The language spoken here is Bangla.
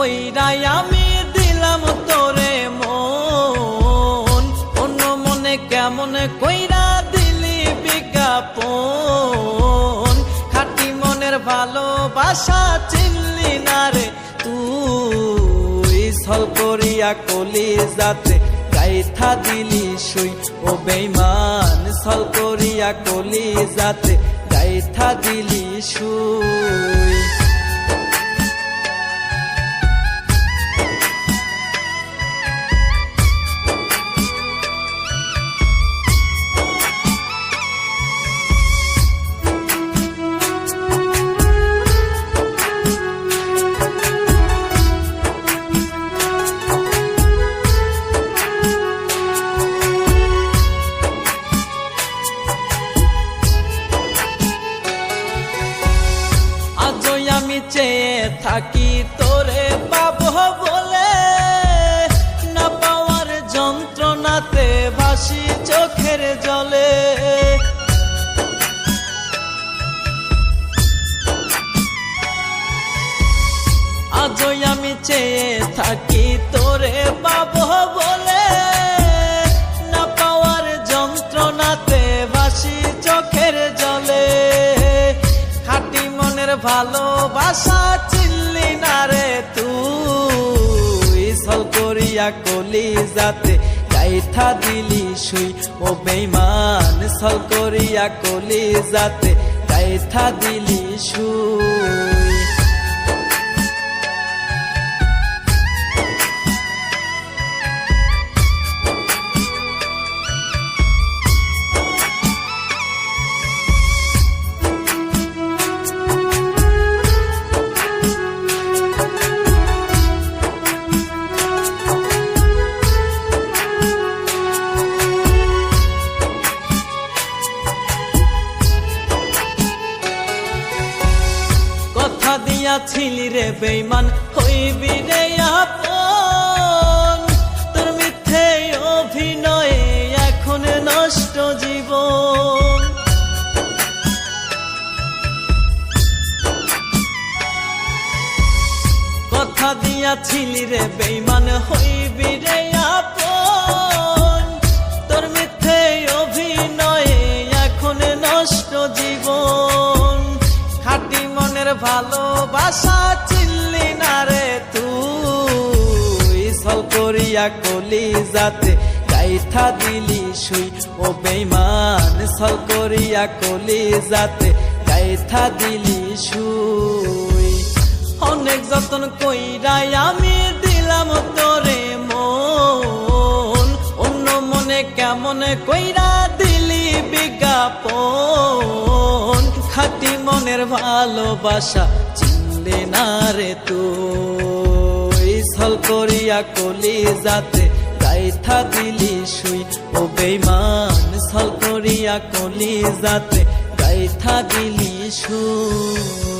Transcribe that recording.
কইরাই আমি দিলাম তোরে মন, অন্য মনে কেমন কইরা দিলি বিজ্ঞাপন। খাঁটি মনের ভালোবাসা চিনলি না রে তুই, ছল করিয়া কলিজাতে গাইথা দিলি সুই। ও বেঈমান ছল করিয়া কলিজাতে গাইথা দিলি সুই। আমি চেয়ে থাকি তোরে পাবো বলে, না পাওয়ার যন্ত্রণাতে ভাসি চোখের জলে। আজই আমি চেয়ে থাকি তোরে পাবো বলে, না পাওয়ার যন্ত্রণাতে ভাসি চোখের জলে। খাঁটি মনের ভালোবাসা চিনলি না রে তুই, ছল করিয়া কলিজাতে গাইথা দিলি সুই। ও বেঈমান ছল করিয়া কলিজাতে গাইথা দিলি সুই। দিয়াছিলি রে বেঈমান হইবি রে আপন, তোর মিথ্যে অভিনয়ে এখন নষ্ট জীবন। কথা দিয়াছিলি রে বেঈমান হইবি রে আপন, তোর মিথ্যে অভিনয়ে এখন নষ্ট জীবন। খাঁটি মনের ভালোবাসা চিনলি না রে তুই, ছল করিয়া কলিজাতে গাইথা দিলি সুই। ও বেঈমান ছল করিয়া কলিজাতে গাইথা দিলি সুই। অনেক যতন কইরাই আমি দিলাম তোরে মন, অন্য মনে কেমন কইরা দিলি বিজ্ঞাপন। খাঁটি মনের ভালোবাসা চিনলি না রে তুই, ছল করিয়া কলিজাতে গাইথা দিলি সুই। ও বেঈমান ছল করিয়া কলিজাতে গাইথা দিলি সুই।